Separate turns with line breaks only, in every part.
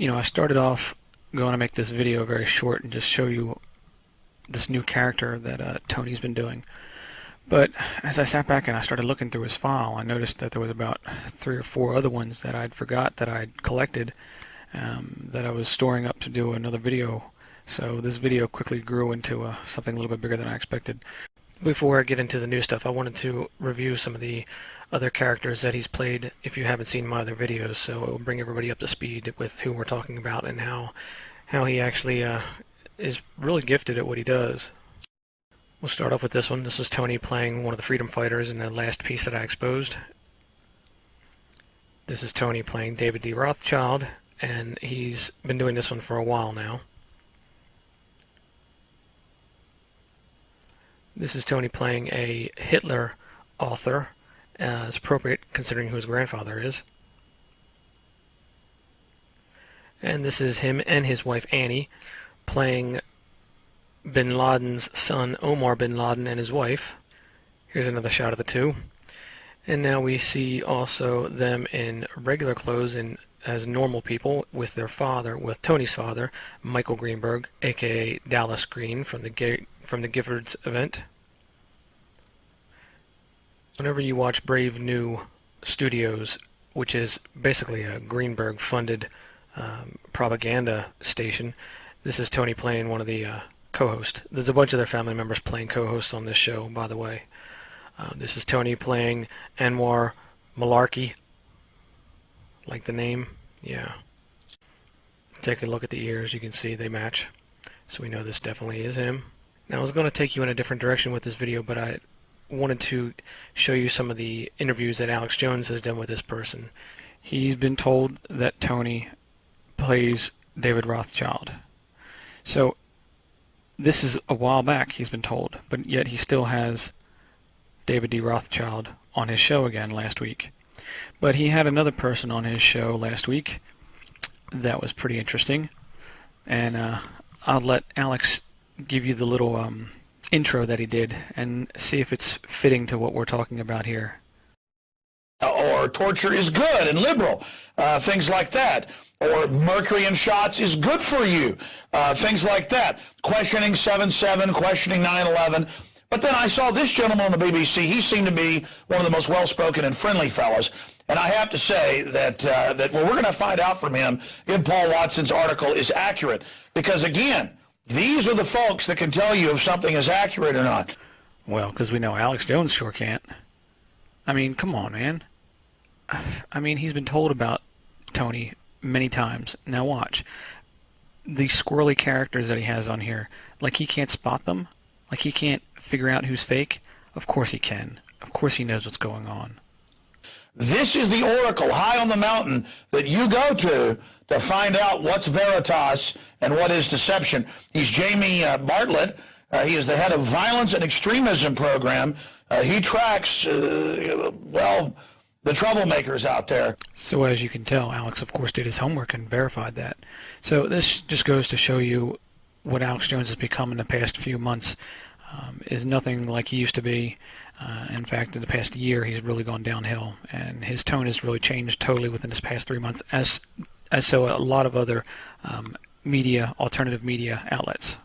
I started off going to make this video very short and just show you this new character that Tony's been doing. But as I sat back and I started looking through his file, I noticed that there was about 3 or 4 other ones that I'd forgot that I'd collected, that I was storing up to do another video. So this video quickly grew into something a little bit bigger than I expected. Before I get into the new stuff, I wanted to review some of the other characters that he's played if you haven't seen my other videos, so it will bring everybody up to speed with who we're talking about and how he actually is really gifted at what he does. We'll start off with this one. This is Tony playing one of the freedom fighters in the last piece that I exposed. This is Tony playing David D. Rothschild, and he's been doing this one for a while now. This is Tony playing a Hitler author, as appropriate considering who his grandfather is. And this is him and his wife Annie playing Bin Laden's son Omar Bin Laden and his wife. Here's another shot of the two. And now we see also them in regular clothes and as normal people with their father, with Tony's father, Michael Greenberg, aka Dallas Green from the Giffords event. Whenever you watch Brave New Studios, which is basically a Greenberg-funded propaganda station, this is Tony playing one of the co-hosts. There's a bunch of their family members playing co-hosts on this show, by the way. This is Tony playing Anwar Malarkey. Like the name? Yeah. Take a look at the ears. You can see they match. So we know this definitely is him. Now I was going to take you in a different direction with this video, but I wanted to show you some of the interviews that Alex Jones has done with this person. He's been told that Tony plays David Rothschild. So this is a while back he's been told, but yet he still has David D. Rothschild on his show again last week. But he had another person on his show last week that was pretty interesting, and I'll let Alex give you the little intro that he did and see if it's fitting to what we're talking about here.
Or torture is good and liberal, things like that. Or mercury in shots is good for you, things like that. Questioning 7/7, questioning 9/11. But then I saw this gentleman on the BBC. He seemed to be one of the most well-spoken and friendly fellows. And I have to say that that what we're going to find out from him in Paul Watson's article is accurate. Because, again, these are the folks that can tell you if something is accurate or not.
Well, because we know Alex Jones sure can't. I mean, come on, man. I mean, he's been told about Tony many times. Now watch. The squirrely characters that he has on here, like he can't spot them? Like he can't figure out who's fake? Of course he can. Of course he knows what's going on.
This is the oracle high on the mountain that you go to find out what's veritas and what is deception. He's Jamie Bartlett. He is the head of Violence and Extremism Program. He tracks, well, the troublemakers out there.
So as you can tell, Alex, of course, did his homework and verified that. So this just goes to show you what Alex Jones has become in the past few months is nothing like he used to be. In fact, in the past year, he's really gone downhill, and his tone has really changed totally within this past 3 months, as so a lot of other media, alternative media outlets.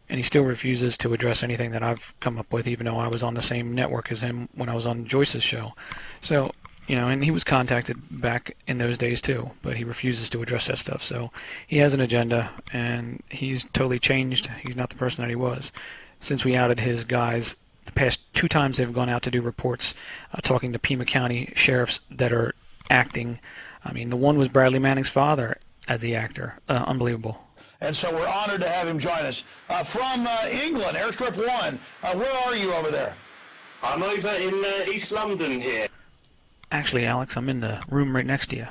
And he still refuses to address anything that I've come up with, even though I was on the same network as him when I was on Joyce's show. So, and he was contacted back in those days too, but he refuses to address that stuff. So he has an agenda, and he's totally changed. He's not the person that he was. Since we outed his guys, the past 2 times they've gone out to do reports, talking to Pima County sheriffs that are acting. I mean, the one was Bradley Manning's father as the actor. Unbelievable.
And so we're honored to have him join us. From England, Airstrip 1, where are you over there?
I'm over in East London here.
Actually, Alex, I'm in the room right next to you.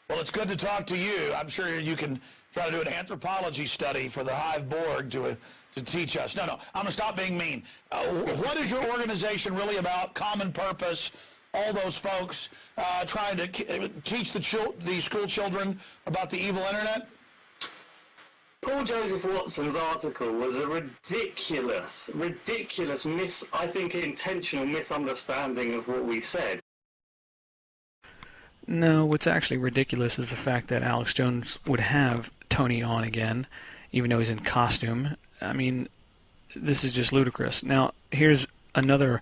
Well, it's good to talk to you. I'm sure you can try to do an anthropology study for the Hive Borg to teach us. No, I'm going to stop being mean. What is your organization really about? Common purpose, all those folks trying to teach the school children about the evil internet?
Paul Joseph Watson's article was a ridiculous, I think intentional misunderstanding of what we said.
No, what's actually ridiculous is the fact that Alex Jones would have Tony on again, even though he's in costume. I mean, this is just ludicrous. Now, here's another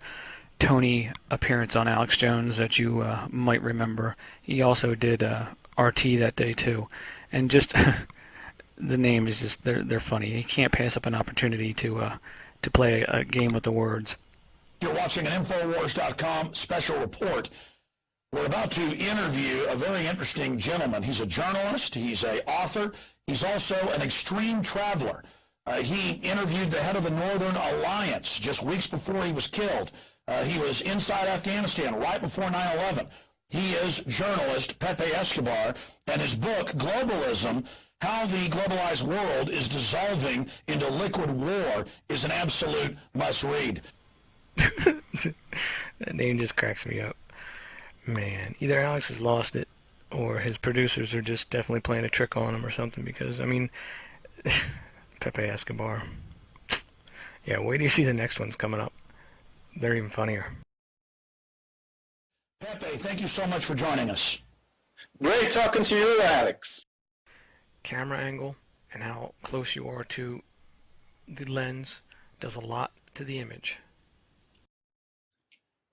Tony appearance on Alex Jones that you might remember. He also did RT that day too, and just the name is just they're funny. He can't pass up an opportunity to play a game with the words.
You're watching an Infowars.com special report. We're about to interview a very interesting gentleman. He's a journalist. He's an author. He's also an extreme traveler. He interviewed the head of the Northern Alliance just weeks before he was killed. He was inside Afghanistan right before 9/11. He is journalist Pepe Escobar, and his book, Globalism, How the Globalized World is Dissolving into Liquid War, is an absolute must-read.
That name just cracks me up. Man, either Alex has lost it, or his producers are just definitely playing a trick on him or something, because, I mean, Pepe Escobar. Yeah, wait till you see the next ones coming up. They're even funnier.
Pepe, thank you so much for joining us.
Great talking to you, Alex.
Camera angle and how close you are to the lens does a lot to the image.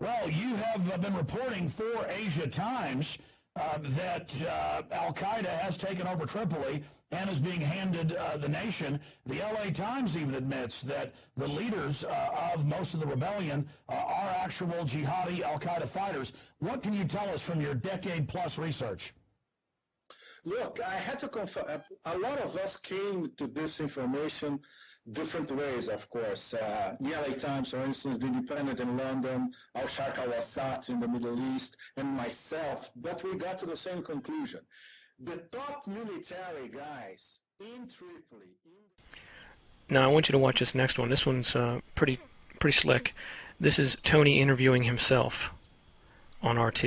Well, you have been reporting for Asia Times that Al-Qaeda has taken over Tripoli and is being handed the nation. The LA Times even admits that the leaders of most of the rebellion are actual jihadi Al-Qaeda fighters. What can you tell us from your decade-plus research?
Look, I had to confess, a lot of us came to this information different ways, of course. The LA Times, for instance, The Independent in London, Al-Sharq al-Wassat in the Middle East, and myself, but we got to the same conclusion. The top military guys in Tripoli...
Now, I want you to watch this next one. This one's pretty slick. This is Tony interviewing himself on RT.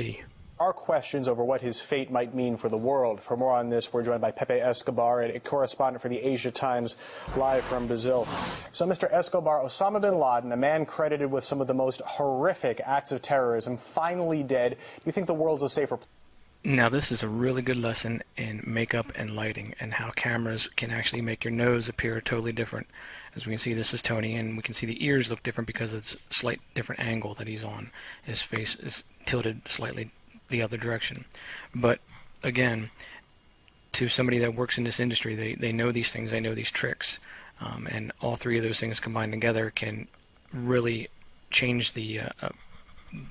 Are questions over what his fate might mean for the world. For more on this, we're joined by Pepe Escobar, a correspondent for the Asia Times, live from Brazil. So, Mr. Escobar, Osama bin Laden, a man credited with some of the most horrific acts of terrorism, finally dead. Do you think the world's a safer place?
Now, this is a really good lesson in makeup and lighting and how cameras can actually make your nose appear totally different. As we can see, this is Tony, and we can see the ears look different because it's a slight different angle that he's on. His face is tilted slightly the other direction. But again, to somebody that works in this industry, they know these things, they know these tricks, and all three of those things combined together can really change the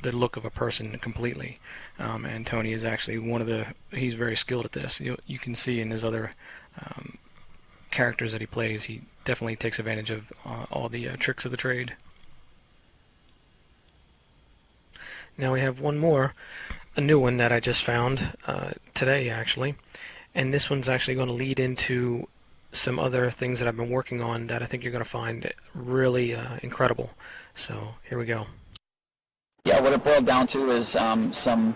look of a person completely. And Tony is actually he's very skilled at this. You can see in his other characters that he plays, he definitely takes advantage of all the tricks of the trade. Now we have one more, a new one that I just found today actually, and this one's actually going to lead into some other things that I've been working on that I think you're going to find really incredible. So here we go.
Yeah, what it boiled down to is some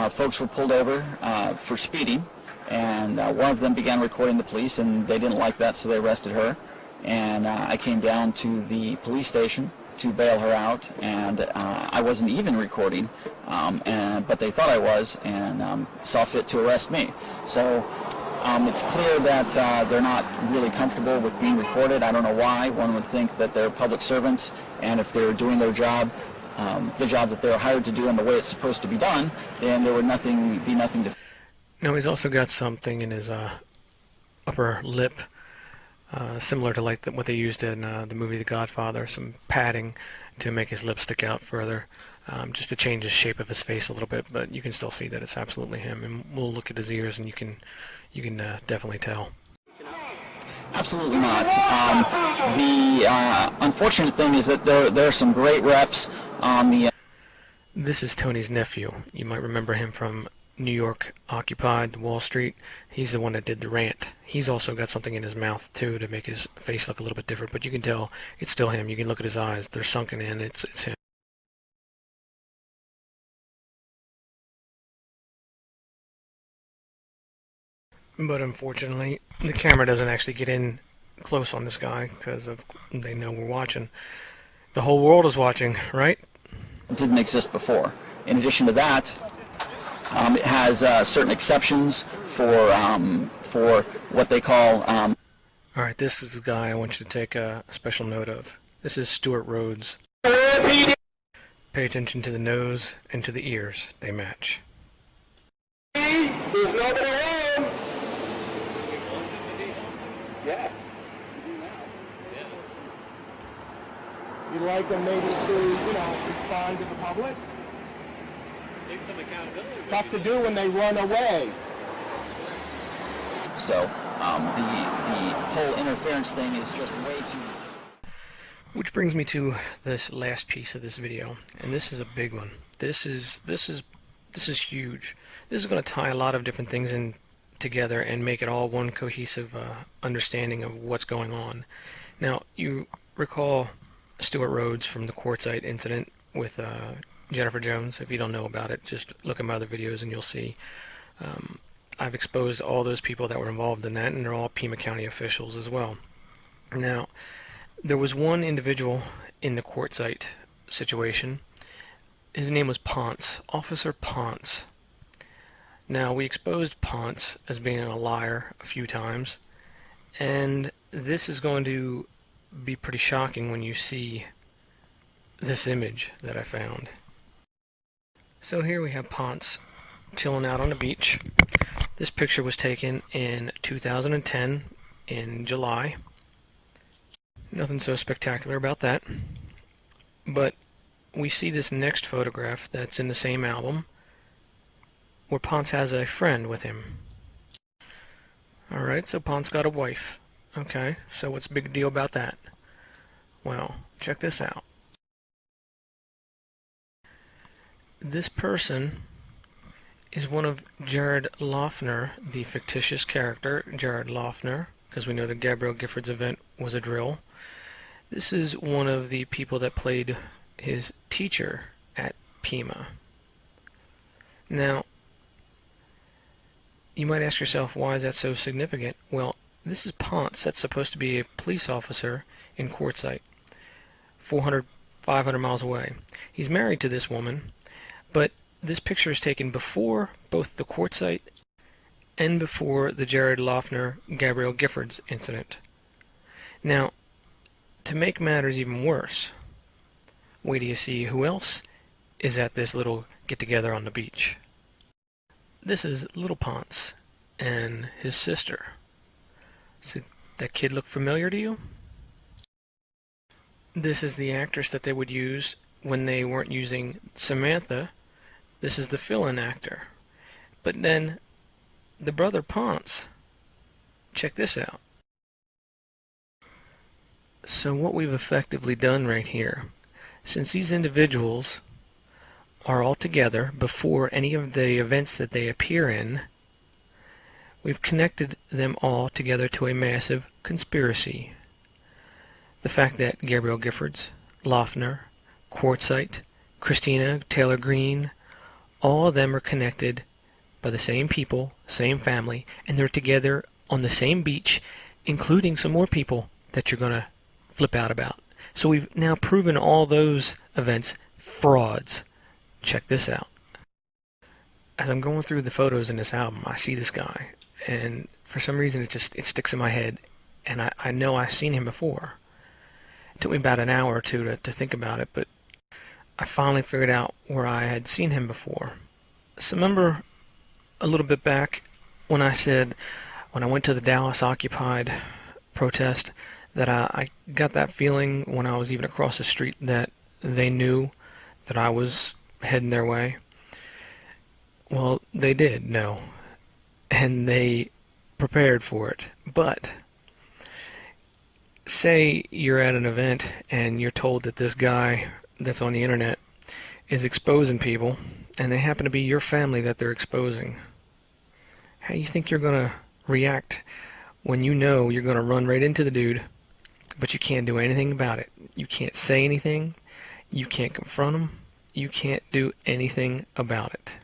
folks were pulled over for speeding, and one of them began recording the police, and they didn't like that, so they arrested her. And I came down to the police station to bail her out, and I wasn't even recording, but they thought I was, and saw fit to arrest me. So it's clear that they're not really comfortable with being recorded. I don't know why. One would think that they're public servants, and if they're doing their job, the job that they're hired to do and the way it's supposed to be done, then there would be nothing to...
Now he's also got something in his upper lip, similar to like what they used in the movie The Godfather, some padding to make his lips stick out further, just to change the shape of his face a little bit, but you can still see that it's absolutely him. And we'll look at his ears, and you can definitely tell.
Absolutely not. The unfortunate thing is that there are some great reps on the...
This is Tony's nephew. You might remember him from New York Occupied, Wall Street. He's the one that did the rant. He's also got something in his mouth too to make his face look a little bit different, but you can tell it's still him. You can look at his eyes. They're sunken in. It's him. But unfortunately, the camera doesn't actually get in close on this guy because they know we're watching. The whole world is watching, right?
Didn't exist before. In addition to that, It has certain exceptions for what they call.
All right, this is the guy I want you to take a special note of. This is Stuart Rhodes. Pay attention to the nose and to the ears. They match.
There's nobody around. Yeah. You'd like them maybe to, respond to the public?
Take some accountability.
Tough to do when they run away.
So the whole interference thing is just way too.
Which brings me to this last piece of this video, and this is a big one. This is huge. This is going to tie a lot of different things in together and make it all one cohesive understanding of what's going on. Now, you recall Stuart Rhodes from the Quartzsite incident with Jennifer Jones. If you don't know about it, just look at my other videos and you'll see. I've exposed all those people that were involved in that, and they're all Pima County officials as well. Now, there was one individual in the Quartzsite situation. His name was Ponce, Officer Ponce. Now, we exposed Ponce as being a liar a few times, and this is going to be pretty shocking when you see this image that I found. So here we have Ponce chilling out on the beach. This picture was taken in 2010 in July. Nothing so spectacular about that. But we see this next photograph that's in the same album where Ponce has a friend with him. Alright, so Ponce got a wife. Okay, so what's the big deal about that? Well, check this out. This person is one of Jared Loughner, the fictitious character, Jared Loughner, because we know the Gabrielle Giffords event was a drill. This is one of the people that played his teacher at Pima. Now, you might ask yourself, why is that so significant? Well, this is Ponce. That's supposed to be a police officer in Quartzsite, 400, 500 miles away. He's married to this woman, but this picture is taken before both the Quartzsite and before the Jared Loughner Gabrielle Giffords incident. Now, to make matters even worse, wait till you see who else is at this little get-together on the beach. This is little Ponce and his sister. So that kid look familiar to you? This is the actress that they would use when they weren't using Samantha. This is the fill-in actor. But then, the brother Ponce. Check this out. So what we've effectively done right here, since these individuals are all together before any of the events that they appear in, we've connected them all together to a massive conspiracy. The fact that Gabrielle Giffords, Loughner, Quartzsite, Christina Taylor Greene, all of them are connected by the same people, same family, and they're together on the same beach, including some more people that you're going to flip out about. So we've now proven all those events frauds. Check this out. As I'm going through the photos in this album, I see this guy, and for some reason it sticks in my head, and I know I've seen him before. It took me about an hour or two to think about it, but I finally figured out where I had seen him before. So remember a little bit back when I said, when I went to the Dallas Occupied protest, that I got that feeling when I was even across the street that they knew that I was heading their way? Well, they did know, and they prepared for it. But say you're at an event and you're told that this guy that's on the internet is exposing people, and they happen to be your family that they're exposing. How do you think you're going to react when you know you're going to run right into the dude, but you can't do anything about it? You can't say anything. You can't confront him. You can't do anything about it.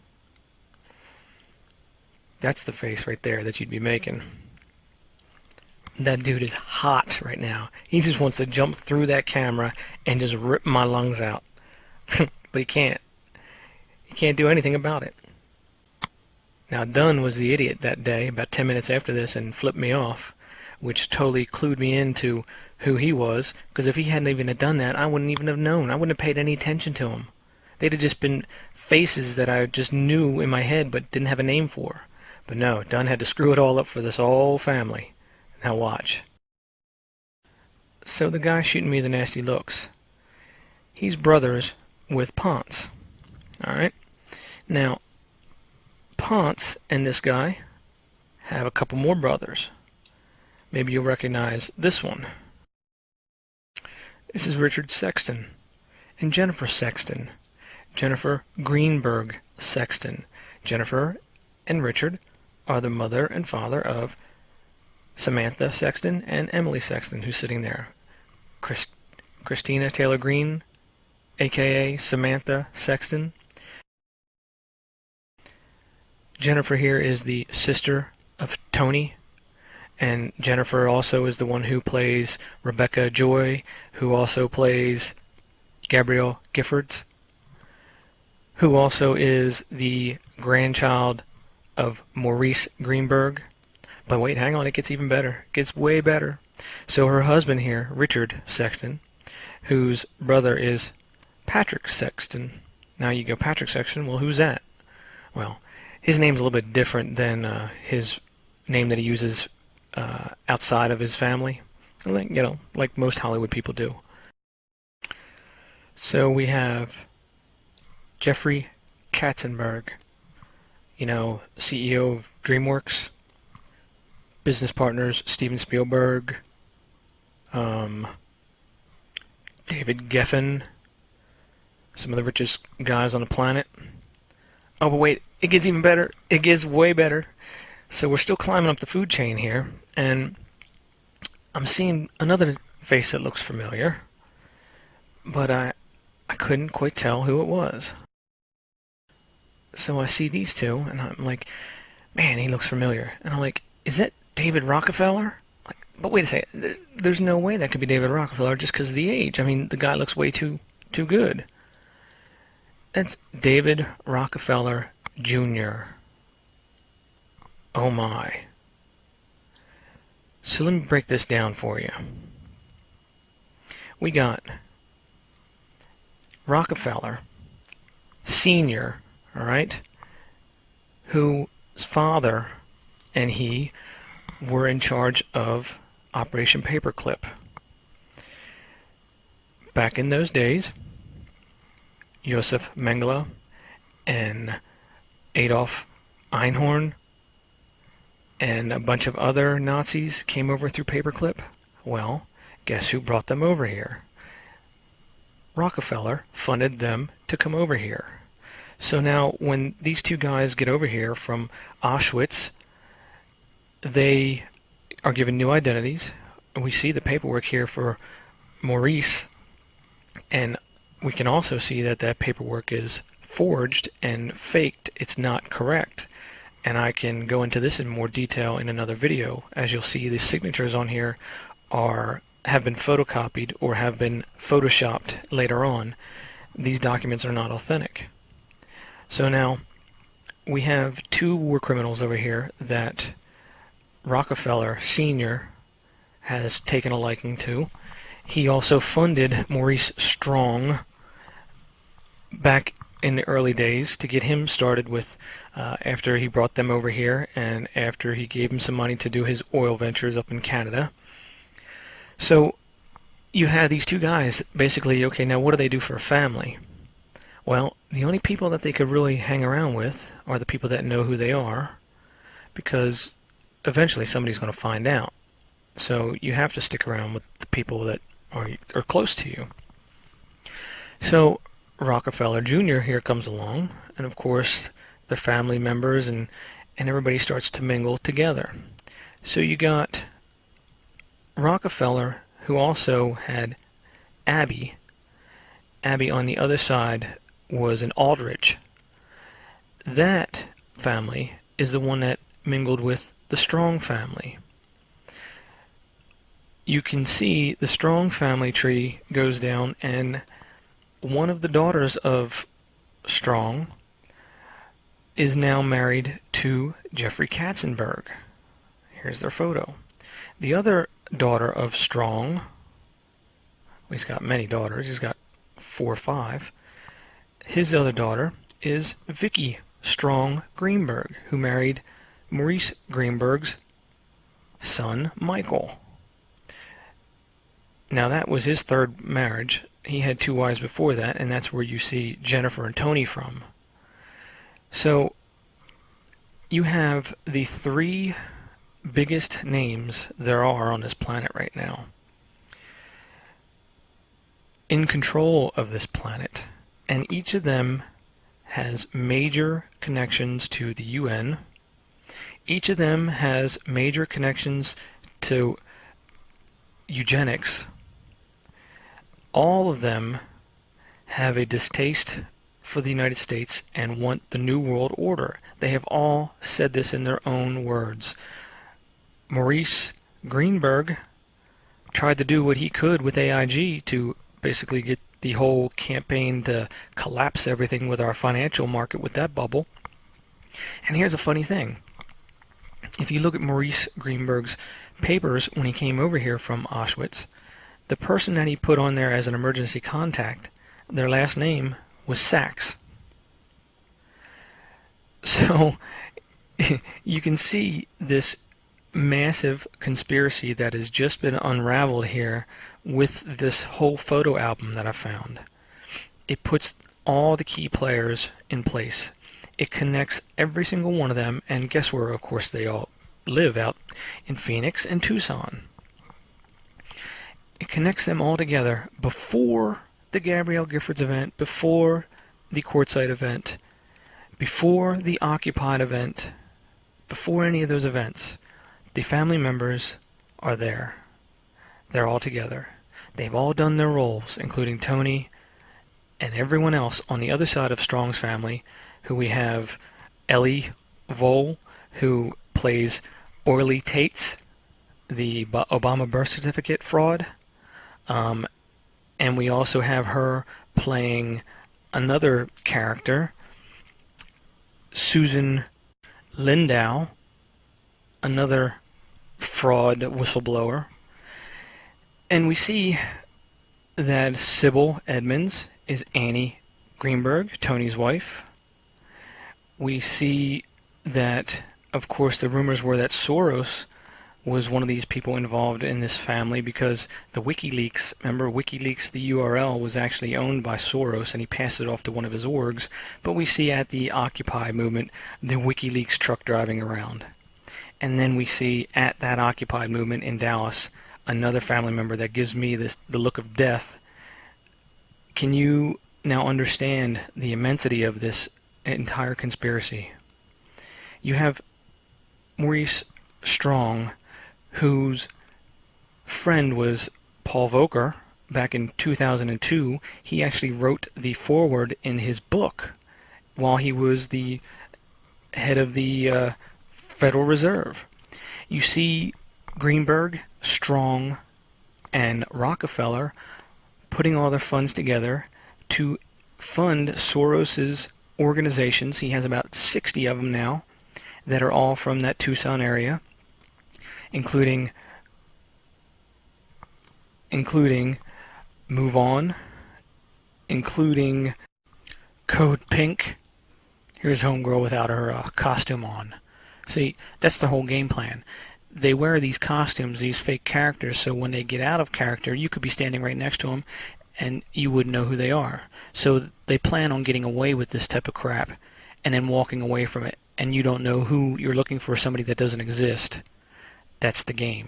That's the face right there that you'd be making. That dude is hot right now. He just wants to jump through that camera and just rip my lungs out. But he can't. He can't do anything about it. Now, Dunn was the idiot that day, about 10 minutes after this, and flipped me off, which totally clued me into who he was, because if he hadn't even done that, I wouldn't even have known. I wouldn't have paid any attention to him. They'd have just been faces that I just knew in my head but didn't have a name for. But no, Dunn had to screw it all up for this whole family. Now watch. So the guy shooting me the nasty looks, he's brothers with Ponce. Alright? Now, Ponce and this guy have a couple more brothers. Maybe you'll recognize this one. This is Richard Sexton and Jennifer Sexton. Jennifer Greenberg Sexton. Jennifer and Richard are the mother and father of Samantha Sexton and Emily Sexton, who's sitting there. Christina Taylor Green, aka Samantha Sexton. Jennifer here is the sister of Tony, and Jennifer also is the one who plays Rebecca Joy, who also plays Gabrielle Giffords, who also is the grandchild of Maurice Greenberg. But wait, hang on, it gets even better. It gets way better. So her husband here, Richard Sexton, whose brother is Patrick Sexton. Now you go, Patrick Sexton, well, who's that? Well, his name's a little bit different than his name that he uses outside of his family. Like, you know, like most Hollywood people do. So we have Jeffrey Katzenberg, you know, CEO of DreamWorks, business partners Steven Spielberg, David Geffen, some of the richest guys on the planet. Oh, but wait, it gets even better. It gets way better. So we're still climbing up the food chain here, and I'm seeing another face that looks familiar, but I couldn't quite tell who it was. So I see these two, and I'm like, man, he looks familiar. And I'm like, is that David Rockefeller? Like, but wait a second, there's no way that could be David Rockefeller just because of the age. I mean, the guy looks way too good. That's David Rockefeller Jr. Oh my. So let me break this down for you. We got Rockefeller Sr., alright, whose father and he were in charge of Operation Paperclip. Back in those days, Josef Mengele and Adolf Einhorn and a bunch of other Nazis came over through Paperclip. Well, guess who brought them over here? Rockefeller funded them to come over here. So now when these two guys get over here from Auschwitz, they are given new identities. We see the paperwork here for Maurice, and we can also see that that paperwork is forged and faked. It's not correct. And I can go into this in more detail in another video. As you'll see, the signatures on here have been photocopied or have been photoshopped later on. These documents are not authentic. So now we have two war criminals over here that Rockefeller Sr. has taken a liking to. He also funded Maurice Strong back in the early days to get him started with after he brought them over here and after he gave him some money to do his oil ventures up in Canada. So you have these two guys basically, okay, now what do they do for a family? Well, the only people that they could really hang around with are the people that know who they are, because eventually somebody's going to find out. So you have to stick around with the people that are close to you. So Rockefeller Jr. here comes along, and of course their family members and everybody starts to mingle together. So you got Rockefeller, who also had Abby. Abby on the other side was an Aldrich. That family is the one that mingled with the Strong family. You can see the Strong family tree goes down, and one of the daughters of Strong is now married to Jeffrey Katzenberg. Here's their photo. The other daughter of Strong, well, he's got many daughters, he's got 4 or 5. His other daughter is Vicky Strong Greenberg, who married Maurice Greenberg's son, Michael. Now that was his 3rd marriage. He had 2 wives before that, and that's where you see Jennifer and Tony from. So you have the 3 biggest names there are on this planet right now in control of this planet, and each of them has major connections to the UN. Each of them has major connections to eugenics. All of them have a distaste for the United States and want the New World Order. They have all said this in their own words. Maurice Greenberg tried to do what he could with AIG to basically get the whole campaign to collapse everything with our financial market with that bubble. And here's a funny thing. If you look at Maurice Greenberg's papers when he came over here from Auschwitz, the person that he put on there as an emergency contact, their last name was Sachs. So you can see this massive conspiracy that has just been unraveled here with this whole photo album that I found. It puts all the key players in place. It connects every single one of them, and guess where, of course, they all live? Out in Phoenix and Tucson. It connects them all together before the Gabrielle Giffords event, before the Quartzsite event, before the Occupied event, before any of those events. The family members are there. They're all together. They've all done their roles, including Tony and everyone else on the other side of Strong's family, who we have Ellie Vole, who plays Orly Tates, the Obama birth certificate fraud. And we also have her playing another character, Susan Lindau, another fraud whistleblower. And we see that Sybil Edmonds is Annie Greenberg, Tony's wife. We see that, of course, the rumors were that Soros was one of these people involved in this family, because the WikiLeaks, remember, WikiLeaks, the URL, was actually owned by Soros, and he passed it off to one of his orgs. But we see at the Occupy movement the WikiLeaks truck driving around. And then we see at that Occupy movement in Dallas another family member that gives me the look of death. Can you now understand the immensity of this entire conspiracy? You have Maurice Strong, whose friend was Paul Volcker back in 2002. He actually wrote the foreword in his book while he was the head of the Federal Reserve. You see Greenberg, Strong, and Rockefeller putting all their funds together to fund Soros's organizations. He has about 60 of them now that are all from that Tucson area, including Move On, including Code Pink. Here's Homegirl without her costume on. See, that's the whole game plan. They wear these costumes, these fake characters, so when they get out of character, you could be standing right next to them and you wouldn't know who they are. So they plan on getting away with this type of crap and then walking away from it, and you don't know who you're looking for, somebody that doesn't exist. That's the game.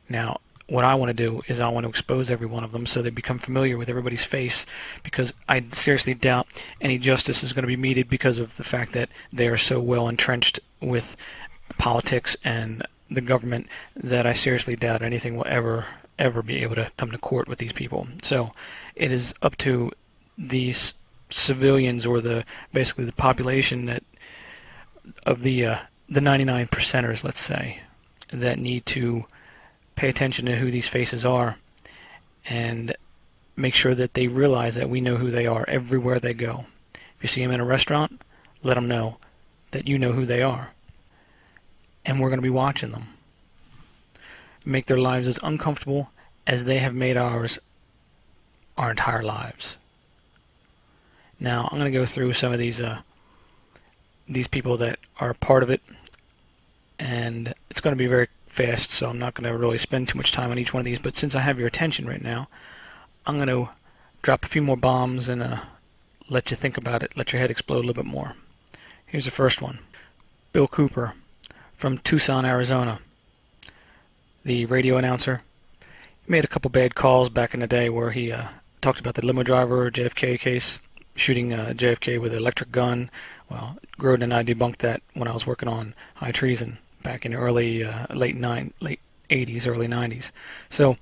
Now, what I want to do is I want to expose every one of them so they become familiar with everybody's face, because I seriously doubt any justice is going to be meted because of the fact that they are so well entrenched with politics and the government that I seriously doubt anything will ever be able to come to court with these people. So it is up to these civilians, or basically the population that of the 99 percenters, let's say, that need to pay attention to who these faces are and make sure that they realize that we know who they are everywhere they go. If you see them in a restaurant, let them know that you know who they are. And we're going to be watching them make their lives as uncomfortable as they have made ours our entire lives. Now, I'm going to go through some of these people that are part of it, and it's going to be very fast, so I'm not going to really spend too much time on each one of these, but since I have your attention right now, I'm going to drop a few more bombs and let you think about it, let your head explode a little bit more. Here's the first one. Bill Cooper from Tucson, Arizona. The radio announcer. He made a couple bad calls back in the day where he talked about the limo driver JFK case, shooting JFK with an electric gun. Well, Grodin and I debunked that when I was working on high treason back in the early, late 80s, early 90s. So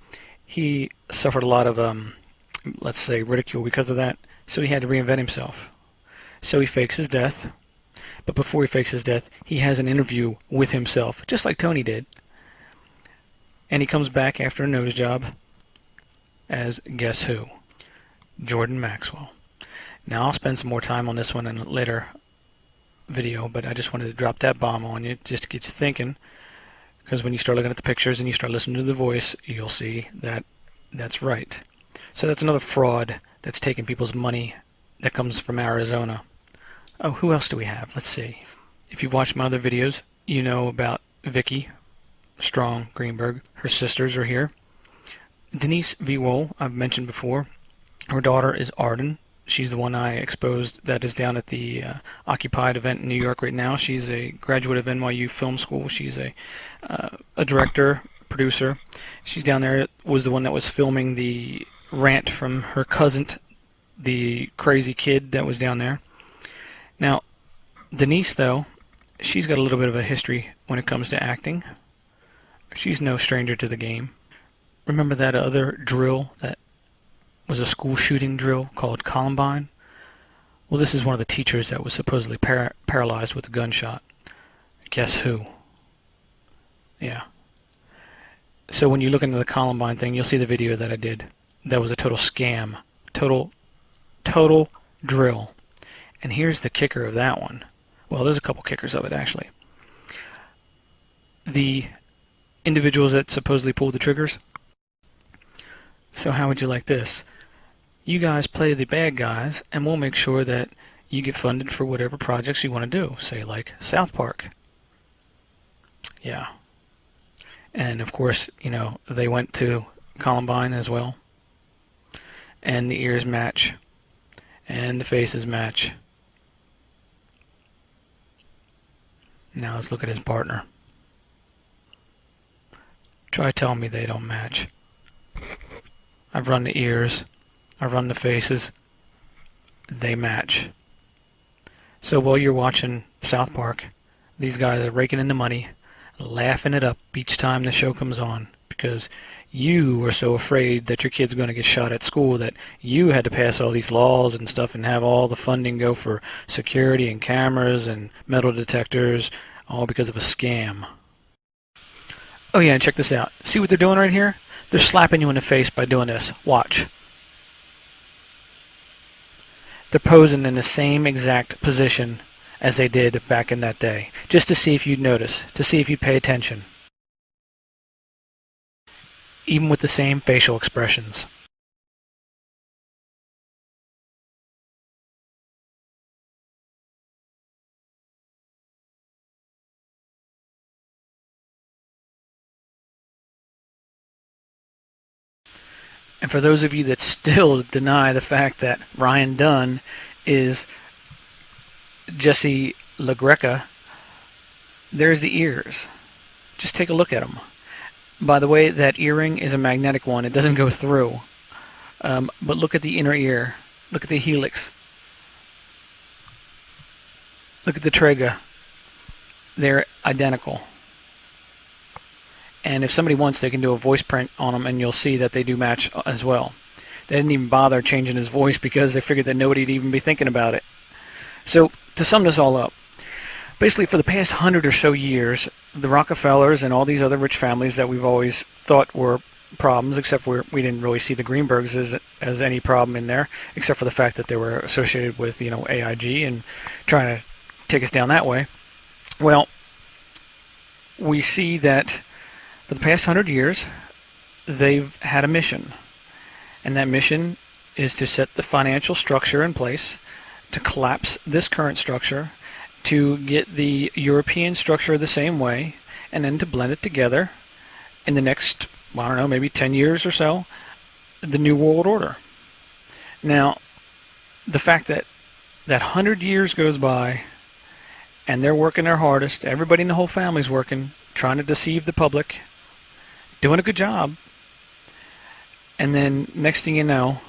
he suffered a lot of, let's say, ridicule because of that. So he had to reinvent himself. So he fakes his death. But before he fakes his death, he has an interview with himself, just like Tony did. And he comes back after a nose job as guess who? Jordan Maxwell. Now I'll spend some more time on this one in a later video, but I just wanted to drop that bomb on you just to get you thinking, because when you start looking at the pictures and you start listening to the voice, you'll see that that's right. So that's another fraud that's taking people's money that comes from Arizona. Oh, who else do we have? Let's see. If you've watched my other videos, you know about Vicky Strong Greenberg. Her sisters are here. Denise V. Wohl, I've mentioned before. Her daughter is Arden. She's the one I exposed that is down at the Occupied event in New York right now. She's a graduate of NYU Film School. She's a director, producer. She's down there, was the one that was filming the rant from her cousin, the crazy kid that was down there. Now, Denise, though, she's got a little bit of a history when it comes to acting. She's no stranger to the game. Remember that other drill that was a school shooting drill called Columbine? Well, this is one of the teachers that was supposedly paralyzed with a gunshot. Guess who? Yeah. So when you look into the Columbine thing, you'll see the video that I did. That was a total scam. Total drill. And here's the kicker of that one. Well, there's a couple kickers of it, actually. The individuals that supposedly pulled the triggers. So how would you like this? You guys play the bad guys, and we'll make sure that you get funded for whatever projects you want to do. Say, like South Park. Yeah. And, of course, you know, they went to Columbine as well. And the ears match. And the faces match. Now let's look at his partner. Try telling me they don't match. I've run the ears. I've run the faces. They match. So while you're watching South Park, these guys are raking in the money, laughing it up each time the show comes on, because you were so afraid that your kid's going to get shot at school that you had to pass all these laws and stuff and have all the funding go for security and cameras and metal detectors, all because of a scam. Oh yeah, and check this out. See what they're doing right here? They're slapping you in the face by doing this. Watch. They're posing in the same exact position as they did back in that day, just to see if you'd notice, to see if you'd pay attention. Even with the same facial expressions. And for those of you that still deny the fact that Ryan Dunn is Jesse LaGreca, there's the ears. Just take a look at them. By the way, that earring is a magnetic one. It doesn't go through. But look at the inner ear. Look at the helix. Look at the trachea. They're identical. And if somebody wants, they can do a voice print on them, and you'll see that they do match as well. They didn't even bother changing his voice because they figured that nobody'd even be thinking about it. So, to sum this all up, basically for the past 100 or so years, the Rockefellers and all these other rich families that we've always thought were problems, except we didn't really see the Greenbergs as any problem in there, except for the fact that they were associated with, you know, AIG and trying to take us down that way. Well, we see that for the past 100 years, they've had a mission. And that mission is to set the financial structure in place, to collapse this current structure, to get the European structure the same way, and then to blend it together in the next, I don't know, maybe 10 years or so, the New World Order. Now, the fact that 100 years goes by and they're working their hardest, everybody in the whole family's working, trying to deceive the public, doing a good job, and then next thing you know,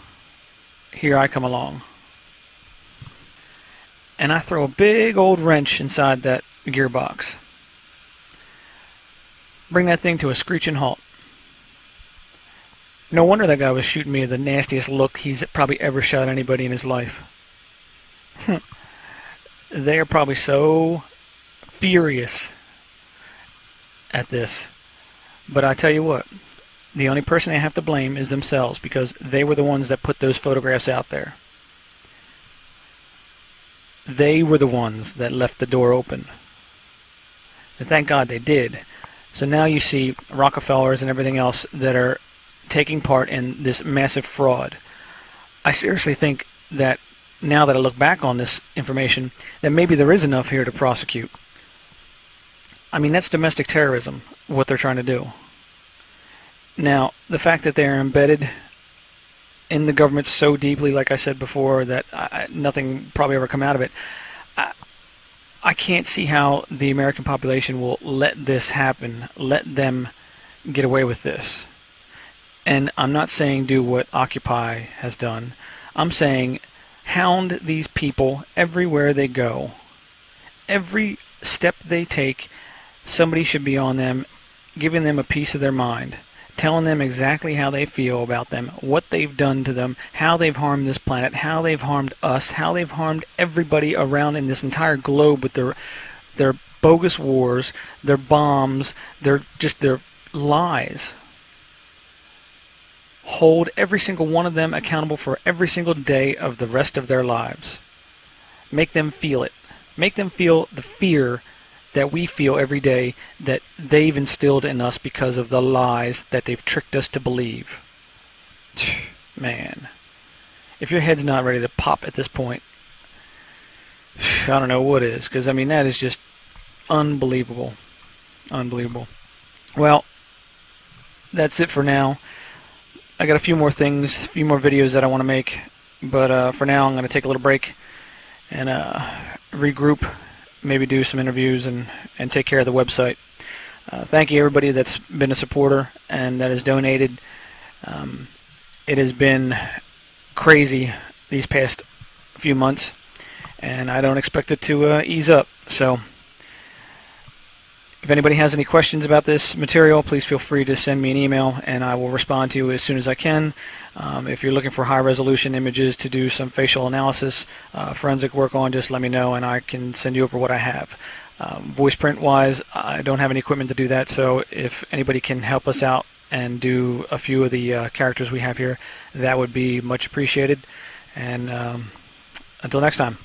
here I come along. And I throw a big old wrench inside that gearbox. Bring that thing to a screeching halt. No wonder that guy was shooting me the nastiest look he's probably ever shot anybody in his life. They are probably so furious at this. But I tell you what, the only person they have to blame is themselves, because they were the ones that put those photographs out there. They were the ones that left the door open. And thank God they did. So now you see Rockefellers and everything else that are taking part in this massive fraud. I seriously think that now that I look back on this information, that maybe there is enough here to prosecute. I mean, that's domestic terrorism, what they're trying to do. Now, the fact that they're embedded in the government so deeply, like I said before, that nothing probably ever come out of it, I can't see how the American population will let this happen, let them get away with this. And I'm not saying do what Occupy has done. I'm saying hound these people everywhere they go. Every step they take, somebody should be on them, giving them a piece of their mind, telling them exactly how they feel about them, what they've done to them, how they've harmed this planet, how they've harmed us, how they've harmed everybody around in this entire globe with their bogus wars, their bombs, their lies. Hold every single one of them accountable for every single day of the rest of their lives. Make them feel it. Make them feel the fear that we feel every day that they've instilled in us because of the lies that they've tricked us to believe. Man, if your head's not ready to pop at this point, I don't know what is, because I mean that is just unbelievable. Unbelievable. Well, that's it for now. I got a few more things, a few more videos that I want to make, but for now I'm going to take a little break and regroup, maybe do some interviews and take care of the website. Thank you everybody that's been a supporter and that has donated. It has been crazy these past few months, and I don't expect it to ease up. So if anybody has any questions about this material, please feel free to send me an email and I will respond to you as soon as I can. If you're looking for high resolution images to do some facial analysis, forensic work on, just let me know and I can send you over what I have. Voice print wise, I don't have any equipment to do that, so if anybody can help us out and do a few of the characters we have here, that would be much appreciated. And until next time.